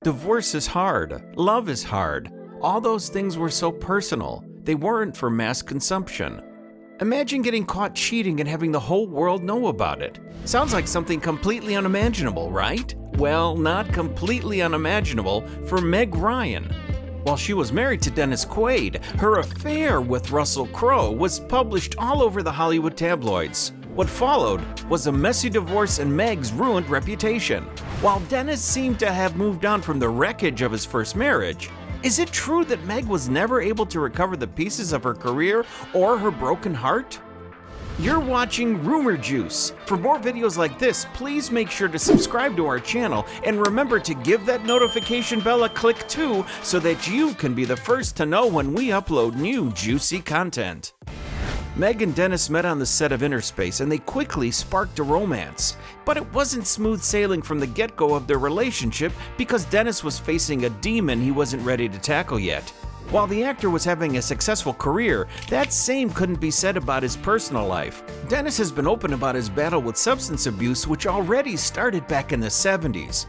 Divorce is hard. Love is hard. All those things were so personal. They weren't for mass consumption. Imagine getting caught cheating and having the whole world know about it. Sounds like something completely unimaginable, right? Well, not completely unimaginable for Meg Ryan. While she was married to Dennis Quaid, her affair with Russell Crowe was published all over the Hollywood tabloids. What followed was a messy divorce and Meg's ruined reputation. While Dennis seemed to have moved on from the wreckage of his first marriage, is it true that Meg was never able to recover the pieces of her career or her broken heart? You're watching Rumour Juice. For more videos like this, please make sure to subscribe to our channel and remember to give that notification bell a click too so that you can be the first to know when we upload new juicy content. Meg and Dennis met on the set of Inner Space and they quickly sparked a romance. But it wasn't smooth sailing from the get-go of their relationship because Dennis was facing a demon he wasn't ready to tackle yet. While the actor was having a successful career, that same couldn't be said about his personal life. Dennis has been open about his battle with substance abuse, which already started back in the 70s.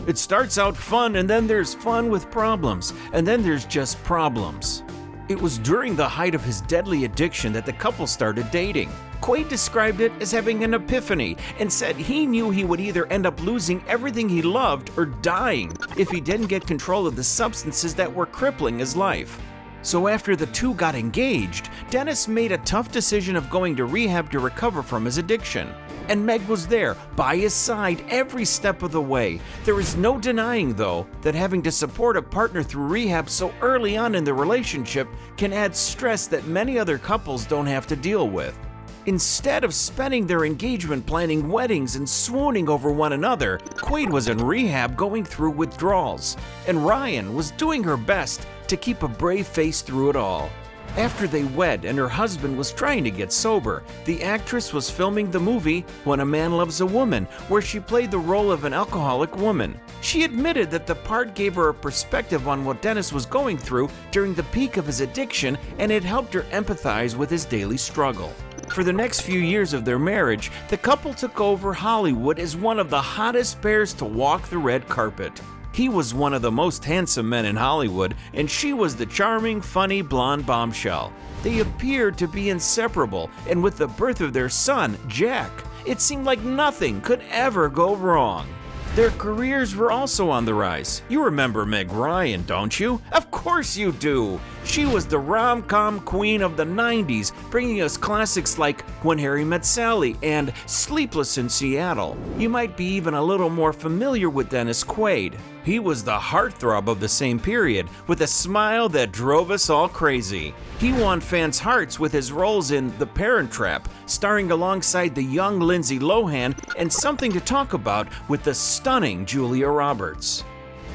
It starts out fun, and then there's fun with problems, and then there's just problems. It was during the height of his deadly addiction that the couple started dating. Quaid described it as having an epiphany and said he knew he would either end up losing everything he loved or dying if he didn't get control of the substances that were crippling his life. So after the two got engaged, Dennis made a tough decision of going to rehab to recover from his addiction. And Meg was there, by his side every step of the way. There is no denying, though, that having to support a partner through rehab so early on in the relationship can add stress that many other couples don't have to deal with. Instead of spending their engagement planning weddings and swooning over one another, Quaid was in rehab going through withdrawals, and Ryan was doing her best to keep a brave face through it all. After they wed and her husband was trying to get sober, the actress was filming the movie When a Man Loves a Woman, where she played the role of an alcoholic woman. She admitted that the part gave her a perspective on what Dennis was going through during the peak of his addiction, and it helped her empathize with his daily struggle. For the next few years of their marriage, the couple took over Hollywood as one of the hottest pairs to walk the red carpet. He was one of the most handsome men in Hollywood, and she was the charming, funny, blonde bombshell. They appeared to be inseparable, and with the birth of their son, Jack, it seemed like nothing could ever go wrong. Their careers were also on the rise. You remember Meg Ryan, don't you? Of course you do! She was the rom-com queen of the 90s, bringing us classics like When Harry Met Sally and Sleepless in Seattle. You might be even a little more familiar with Dennis Quaid. He was the heartthrob of the same period, with a smile that drove us all crazy. He won fans' hearts with his roles in The Parent Trap, starring alongside the young Lindsay Lohan, and Something to Talk About with the stunning Julia Roberts.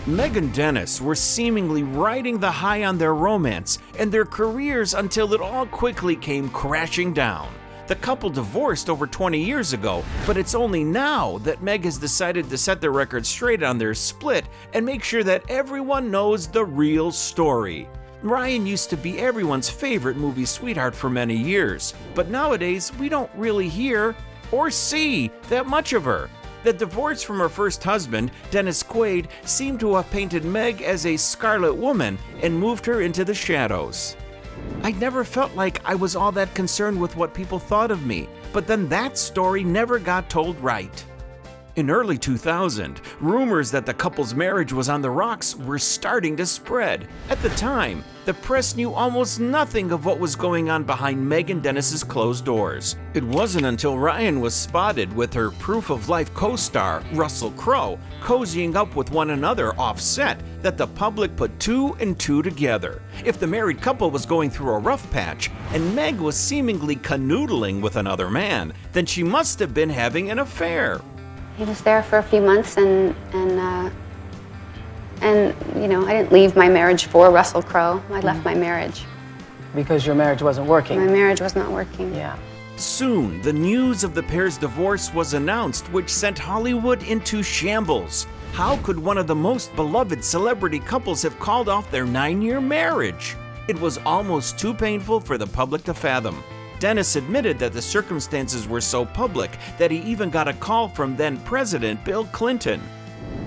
Meg and Dennis were seemingly riding the high on their romance and their careers until it all quickly came crashing down. The couple divorced over 20 years ago, but it's only now that Meg has decided to set the record straight on their split and make sure that everyone knows the real story. Ryan used to be everyone's favorite movie sweetheart for many years, but nowadays we don't really hear or see that much of her. The divorce from her first husband, Dennis Quaid, seemed to have painted Meg as a scarlet woman and moved her into the shadows. I never felt like I was all that concerned with what people thought of me, but then that story never got told right. In early 2000, rumors that the couple's marriage was on the rocks were starting to spread. At the time, the press knew almost nothing of what was going on behind Meg and Dennis's closed doors. It wasn't until Ryan was spotted with her Proof of Life co-star, Russell Crowe, cozying up with one another off-set that the public put two and two together. If the married couple was going through a rough patch and Meg was seemingly canoodling with another man, then she must have been having an affair. He was there for a few months, and you know, I didn't leave my marriage for Russell Crowe. I left my marriage. Because your marriage wasn't working? My marriage was not working. Yeah. Soon, the news of the pair's divorce was announced, which sent Hollywood into shambles. How could one of the most beloved celebrity couples have called off their 9-year marriage? It was almost too painful for the public to fathom. Dennis admitted that the circumstances were so public that he even got a call from then-President Bill Clinton.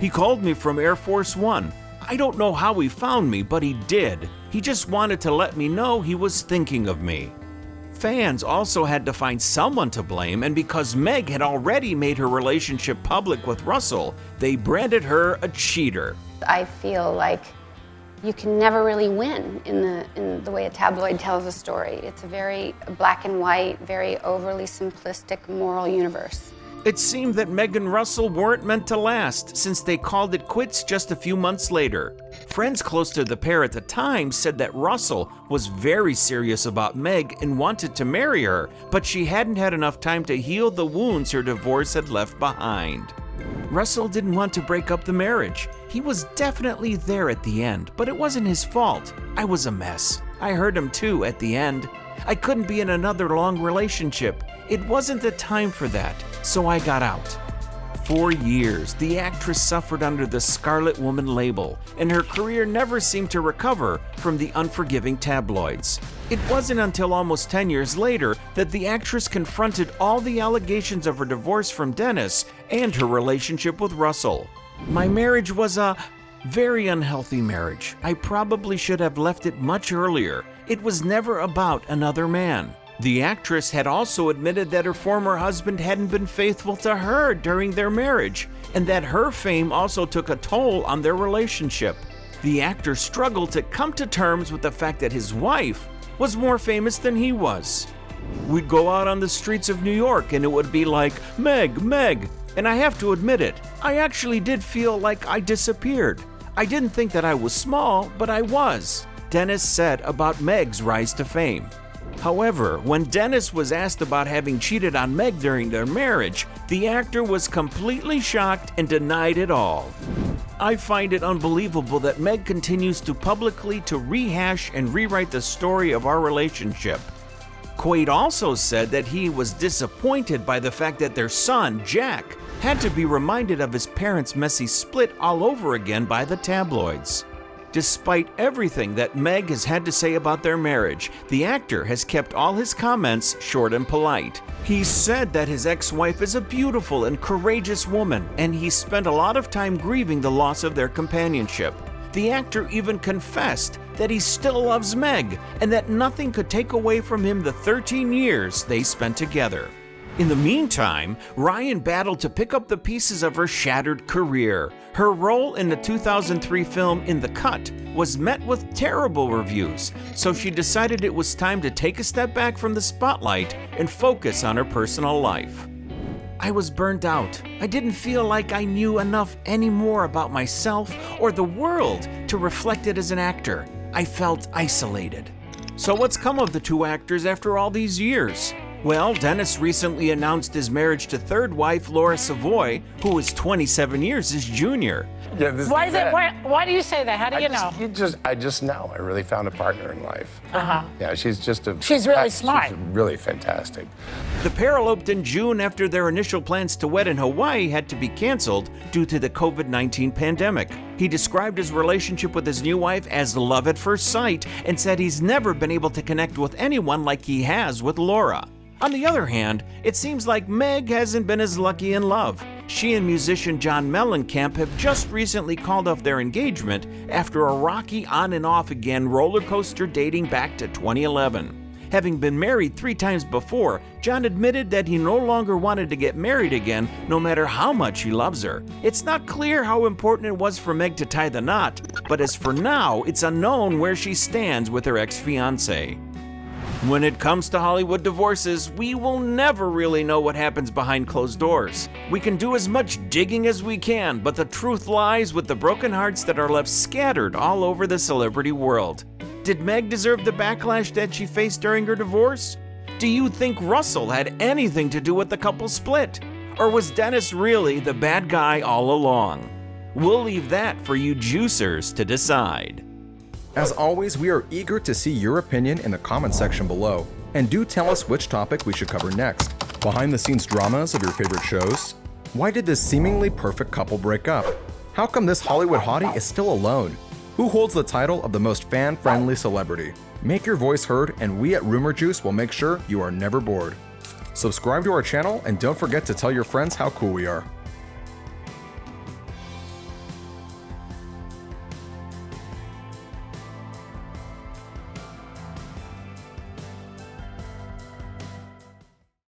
He called me from Air Force One. I don't know how he found me, but he did. He just wanted to let me know he was thinking of me. Fans also had to find someone to blame, and because Meg had already made her relationship public with Russell, they branded her a cheater. I feel like you can never really win in the way a tabloid tells a story. It's a very black and white, very overly simplistic moral universe. It seemed that Meg and Russell weren't meant to last, since they called it quits just a few months later. Friends close to the pair at the time said that Russell was very serious about Meg and wanted to marry her, but she hadn't had enough time to heal the wounds her divorce had left behind. Russell didn't want to break up the marriage. He was definitely there at the end, but it wasn't his fault. I was a mess. I hurt him too at the end. I couldn't be in another long relationship. It wasn't the time for that, so I got out. For years, the actress suffered under the Scarlet Woman label, and her career never seemed to recover from the unforgiving tabloids. It wasn't until almost 10 years later that the actress confronted all the allegations of her divorce from Dennis and her relationship with Russell. My marriage was a very unhealthy marriage. I probably should have left it much earlier. It was never about another man. The actress had also admitted that her former husband hadn't been faithful to her during their marriage, and that her fame also took a toll on their relationship. The actor struggled to come to terms with the fact that his wife was more famous than he was. We'd go out on the streets of New York and it would be like, "Meg, Meg," and I have to admit it, I actually did feel like I disappeared. I didn't think that I was small, but I was, Dennis said about Meg's rise to fame. However, when Dennis was asked about having cheated on Meg during their marriage, the actor was completely shocked and denied it all. I find it unbelievable that Meg continues to publicly rehash and rewrite the story of our relationship. Quaid also said that he was disappointed by the fact that their son, Jack, had to be reminded of his parents' messy split all over again by the tabloids. Despite everything that Meg has had to say about their marriage, the actor has kept all his comments short and polite. He said that his ex-wife is a beautiful and courageous woman, and he spent a lot of time grieving the loss of their companionship. The actor even confessed that he still loves Meg, and that nothing could take away from him the 13 years they spent together. In the meantime, Ryan battled to pick up the pieces of her shattered career. Her role in the 2003 film In the Cut was met with terrible reviews, so she decided it was time to take a step back from the spotlight and focus on her personal life. I was burnt out. I didn't feel like I knew enough anymore about myself or the world to reflect it as an actor. I felt isolated. So what's come of the two actors after all these years? Well, Dennis recently announced his marriage to third wife Laura Savoy, who is 27 years his junior. Yeah, Why do you say that? How do you know? I just know. I really found a partner in life. Yeah, she's really smart. She's really fantastic. The pair eloped in June after their initial plans to wed in Hawaii had to be canceled due to the COVID-19 pandemic. He described his relationship with his new wife as love at first sight and said he's never been able to connect with anyone like he has with Laura. On the other hand, it seems like Meg hasn't been as lucky in love. She and musician John Mellencamp have just recently called off their engagement after a rocky on and off again roller coaster dating back to 2011. Having been married 3 times before, John admitted that he no longer wanted to get married again no matter how much he loves her. It's not clear how important it was for Meg to tie the knot, but as for now, it's unknown where she stands with her ex-fiancé. When it comes to Hollywood divorces, we will never really know what happens behind closed doors. We can do as much digging as we can, but the truth lies with the broken hearts that are left scattered all over the celebrity world. Did Meg deserve the backlash that she faced during her divorce? Do you think Russell had anything to do with the couple's split? Or was Dennis really the bad guy all along? We'll leave that for you juicers to decide. As always, we are eager to see your opinion in the comment section below. And do tell us which topic we should cover next. Behind the scenes dramas of your favorite shows? Why did this seemingly perfect couple break up? How come this Hollywood hottie is still alone? Who holds the title of the most fan-friendly celebrity? Make your voice heard, and we at Rumour Juice will make sure you are never bored. Subscribe to our channel and don't forget to tell your friends how cool we are.